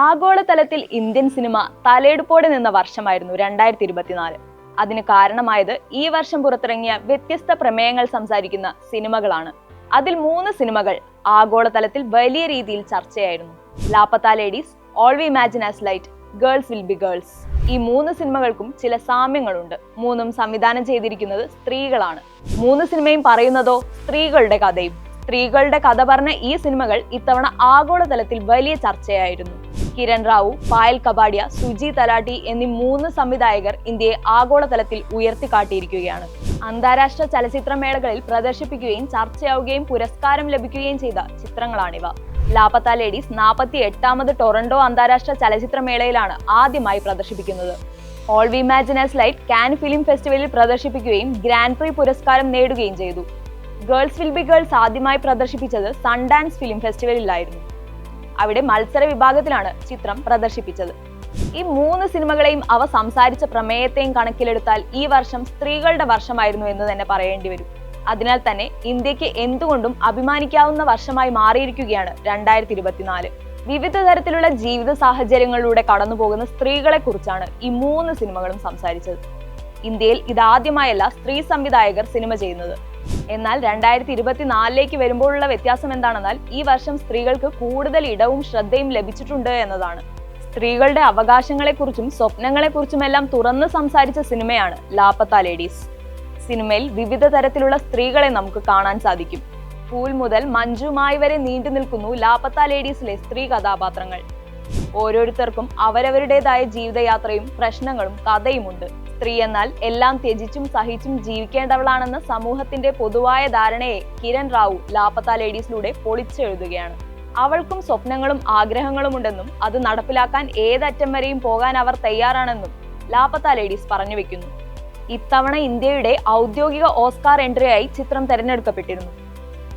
ആഗോളതലത്തിൽ Indian cinema തലയെടുപ്പോടെ നിന്ന വർഷമായിരുന്നു 2024. അതിന് കാരണമായത് ഈ വർഷം പുറത്തിറങ്ങിയ വ്യത്യസ്ത പ്രമേയങ്ങൾ സംസാരിക്കുന്ന സിനിമകളാണ്. അതിൽ 3 സിനിമകൾ ആഗോളതലത്തിൽ വലിയ രീതിയിൽ ചർച്ചയായിരുന്നു. Laapataa ladies, all we imagine as light, girls will be girls. ഈ 3 സിനിമകൾക്കും ചില സാമ്യങ്ങളുണ്ട്. 3ഉം സംവിധാനം ചെയ്തിരിക്കുന്നത് സ്ത്രീകളാണ്. 3 സിനിമയും പറയുന്നതോ സ്ത്രീകളുടെ കഥയും. സ്ത്രീകളുടെ കഥ പറഞ്ഞ ഈ സിനിമകൾ ഇത്തവണ ആഗോളതലത്തിൽ വലിയ ചർച്ചയായിരുന്നു. കിരൺ റാവു, പായൽ കപാഡിയ, സുജി തലാട്ടി എന്നീ 3 സംവിധായകർ ഇന്ത്യയെ ആഗോളതലത്തിൽ ഉയർത്തിക്കാട്ടിയിരിക്കുകയാണ്. അന്താരാഷ്ട്ര ചലച്ചിത്രമേളകളിൽ പ്രദർശിപ്പിക്കുകയും ചർച്ചയാവുകയും പുരസ്കാരം ലഭിക്കുകയും ചെയ്ത ചിത്രങ്ങളാണിവ. ലാപത്ത ലേഡീസ് 48ാമത് ടൊറന്റോ അന്താരാഷ്ട്ര ചലച്ചിത്രമേളയിലാണ് ആദ്യമായി പ്രദർശിപ്പിക്കുന്നത്. All we imagine as light Cannes film ഫെസ്റ്റിവലിൽ പ്രദർശിപ്പിക്കുകയും ഗ്രാൻഡ് പ്രീ പുരസ്കാരം നേടുകയും ചെയ്തു. ഗേൾസ് വിൽ ബി ഗേൾസ് ആദ്യമായി പ്രദർശിപ്പിച്ചത് സൺഡാൻസ് ഫിലിം ഫെസ്റ്റിവലിലായിരുന്നു. അവിടെ മത്സര വിഭാഗത്തിലാണ് ചിത്രം പ്രദർശിപ്പിച്ചത്. ഈ 3 സിനിമകളെയും അവ സംസാരിച്ച പ്രമേയത്തെയും കണക്കിലെടുത്താൽ ഈ വർഷം സ്ത്രീകളുടെ വർഷമായിരുന്നു എന്ന് തന്നെ പറയേണ്ടി വരും. അതിനാൽ തന്നെ ഇന്ത്യക്ക് എന്തുകൊണ്ടും അഭിമാനിക്കാവുന്ന വർഷമായി മാറിയിരിക്കുകയാണ് 2024. വിവിധ തരത്തിലുള്ള ജീവിത സാഹചര്യങ്ങളിലൂടെ കടന്നുപോകുന്ന സ്ത്രീകളെ കുറിച്ചാണ് ഈ 3 സിനിമകളും സംസാരിച്ചത്. ഇന്ത്യയിൽ ഇതാദ്യമായല്ല സ്ത്രീ സംവിധായകർ സിനിമ ചെയ്യുന്നത്. എന്നാൽ 2024ലേക്ക് വരുമ്പോഴുള്ള വ്യത്യാസം എന്താണെന്നാൽ ഈ വർഷം സ്ത്രീകൾക്ക് കൂടുതൽ ഇടവും ശ്രദ്ധയും ലഭിച്ചിട്ടുണ്ട് എന്നതാണ്. സ്ത്രീകളുടെ അവകാശങ്ങളെക്കുറിച്ചും സ്വപ്നങ്ങളെക്കുറിച്ചുമെല്ലാം തുറന്ന് സംസാരിച്ച സിനിമയാണ് ലാപത്ത ലേഡീസ്. സിനിമയിൽ വിവിധ തരത്തിലുള്ള സ്ത്രീകളെ നമുക്ക് കാണാൻ സാധിക്കും. ഫൂൽ മുതൽ മഞ്ജുമായി വരെ നീണ്ടു നിൽക്കുന്നു ലാപത്ത ലേഡീസിലെ സ്ത്രീ കഥാപാത്രങ്ങൾ. ഓരോരുത്തർക്കും അവരവരുടേതായ ജീവിതയാത്രയും പ്രശ്നങ്ങളും കഥയുമുണ്ട്. സ്ത്രീ എന്നാൽ എല്ലാം ത്യജിച്ചും സഹിച്ചും ജീവിക്കേണ്ടവളാണെന്ന സമൂഹത്തിന്റെ പൊതുവായ ധാരണയെ കിരൺ റാവു ലാപത്ത ലേഡീസിലൂടെ പൊളിച്ചെഴുതുകയാണ്. അവൾക്കും സ്വപ്നങ്ങളും ആഗ്രഹങ്ങളും ഉണ്ടെന്നും അത് നടപ്പിലാക്കാൻ ഏതറ്റം വരെയും പോകാൻ അവർ തയ്യാറാണെന്നും ലാപത്ത ലേഡീസ് പറഞ്ഞു വെക്കുന്നു. ഇത്തവണ ഇന്ത്യയുടെ ഔദ്യോഗിക ഓസ്കാർ എൻട്രിയായി ചിത്രം തെരഞ്ഞെടുക്കപ്പെട്ടിരുന്നു.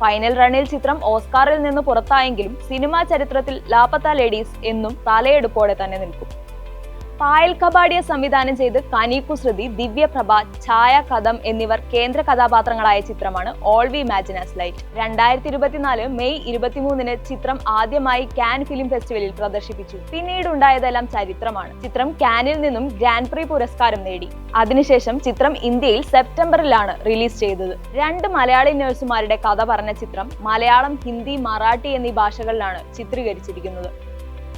ഫൈനൽ റണ്ണിൽ ചിത്രം ഓസ്കാറിൽ നിന്ന് പുറത്തായെങ്കിലും സിനിമാ ചരിത്രത്തിൽ ലാപത്ത ലേഡീസ് എന്നും തലയെടുപ്പോടെ തന്നെ നിൽക്കും. പായൽ കപാഡിയ സംവിധാനം ചെയ്ത് കനി കുസൃതി, ദിവ്യപ്രഭ, ഛായ കദം എന്നിവർ കേന്ദ്ര കഥാപാത്രങ്ങളായ ചിത്രമാണ് all we imagine as light. 2024 May 23 ചിത്രം ആദ്യമായി കാൻ ഫിലിം ഫെസ്റ്റിവലിൽ പ്രദർശിപ്പിച്ചു. പിന്നീട് ഉണ്ടായതെല്ലാം ചരിത്രമാണ്. ചിത്രം കാനിൽ നിന്നും ഗ്രാൻഡ് പ്രീ പുരസ്കാരം നേടി. അതിനുശേഷം ചിത്രം ഇന്ത്യയിൽ സെപ്റ്റംബറിലാണ് റിലീസ് ചെയ്തത്. 2 മലയാളി നഴ്സുമാരുടെ കഥ പറഞ്ഞ ചിത്രം മലയാളം, ഹിന്ദി, മറാഠി എന്നീ ഭാഷകളിലാണ് ചിത്രീകരിച്ചിരിക്കുന്നത്.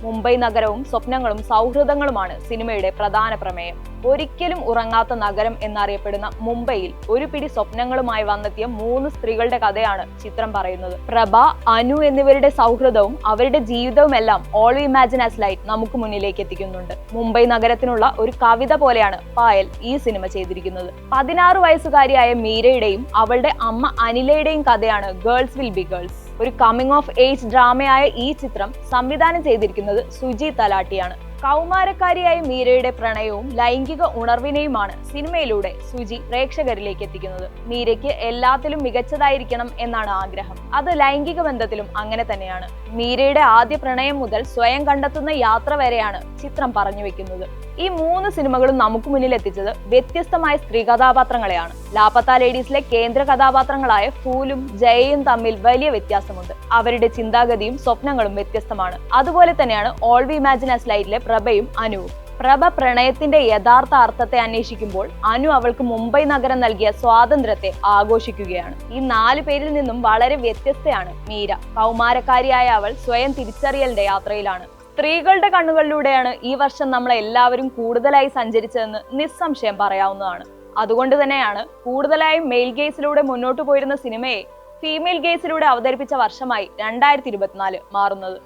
മുംബൈ നഗരവും സ്വപ്നങ്ങളും സൗഹൃദങ്ങളുമാണ് സിനിമയുടെ പ്രധാന പ്രമേയം. ഒരിക്കലും ഉറങ്ങാത്ത നഗരം എന്നറിയപ്പെടുന്ന മുംബൈയിൽ ഒരു പിടി സ്വപ്നങ്ങളുമായി വന്നെത്തിയ 3 സ്ത്രീകളുടെ കഥയാണ് ചിത്രം പറയുന്നത്. പ്രഭ, അനു എന്നിവരുടെ സൗഹൃദവും അവരുടെ ജീവിതവുമെല്ലാം all we imagine as light നമുക്ക് മുന്നിലേക്ക് എത്തിക്കുന്നുണ്ട്. മുംബൈ നഗരത്തിനുള്ള ഒരു കവിത പോലെയാണ് പായൽ ഈ സിനിമ ചെയ്തിരിക്കുന്നത്. 16 വയസ്സുകാരിയായ മീരയുടെയും അവളുടെ അമ്മ അനിലയുടെയും കഥയാണ് ഗേൾസ് വിൽ ബി ഗേൾസ്. ഒരു കമ്മിങ് ഓഫ് ഏജ് ഡ്രാമയായ ഈ ചിത്രം സംവിധാനം ചെയ്തിരിക്കുന്നത് സുജി തലാട്ടിയാണ്. കൗമാരക്കാരിയായ മീരയുടെ പ്രണയവും ലൈംഗിക ഉണർവിനെയുമാണ് സിനിമയിലൂടെ സുജി പ്രേക്ഷകരിലേക്ക് എത്തിക്കുന്നത്. മീരയ്ക്ക് എല്ലാത്തിലും മികച്ചതായിരിക്കണം എന്നാണ് ആഗ്രഹം. അത് ലൈംഗിക ബന്ധത്തിലും അങ്ങനെ തന്നെയാണ്. മീരയുടെ ആദ്യ പ്രണയം മുതൽ സ്വയം കണ്ടെത്തുന്ന യാത്ര വരെയാണ് ചിത്രം പറഞ്ഞു വെക്കുന്നത്. ഈ 3 സിനിമകളും നമുക്ക് മുന്നിൽ എത്തിച്ചത് വ്യത്യസ്തമായ സ്ത്രീ കഥാപാത്രങ്ങളെയാണ്. ലാപത്ത ലേഡീസിലെ കേന്ദ്ര കഥാപാത്രങ്ങളായ ഫൂലും ജയയും തമ്മിൽ വലിയ വ്യത്യാസമുണ്ട്. അവരുടെ ചിന്താഗതിയും സ്വപ്നങ്ങളും വ്യത്യസ്തമാണ്. അതുപോലെ തന്നെയാണ് ഓൾ വി ഇമാജിൻ ആസ് ലൈറ്റിലെ പ്രഭയും അനുവും. പ്രഭ പ്രണയത്തിന്റെ യഥാർത്ഥ അർത്ഥത്തെ അന്വേഷിക്കുമ്പോൾ അനു അവൾക്ക് മുംബൈ നഗരം നൽകിയ സ്വാതന്ത്ര്യത്തെ ആഘോഷിക്കുകയാണ്. ഈ 4 പേരിൽ നിന്നും വളരെ വ്യത്യസ്തയാണ് മീര. കൗമാരക്കാരിയായ അവൾ സ്വയം തിരിച്ചറിയലിന്റെ യാത്രയിലാണ്. സ്ത്രീകളുടെ കണ്ണുകളിലൂടെയാണ് ഈ വർഷം നമ്മളെല്ലാവരും കൂടുതലായി സഞ്ചരിച്ചതെന്ന് നിസ്സംശയം പറയാവുന്നതാണ്. അതുകൊണ്ട് തന്നെയാണ് കൂടുതലായും മെയിൽ ഗേസിലൂടെ മുന്നോട്ടു പോയിരുന്ന സിനിമയെ ഫീമെയിൽ ഗേസിലൂടെ അവതരിപ്പിച്ച വർഷമായി 2024 മാറുന്നത്.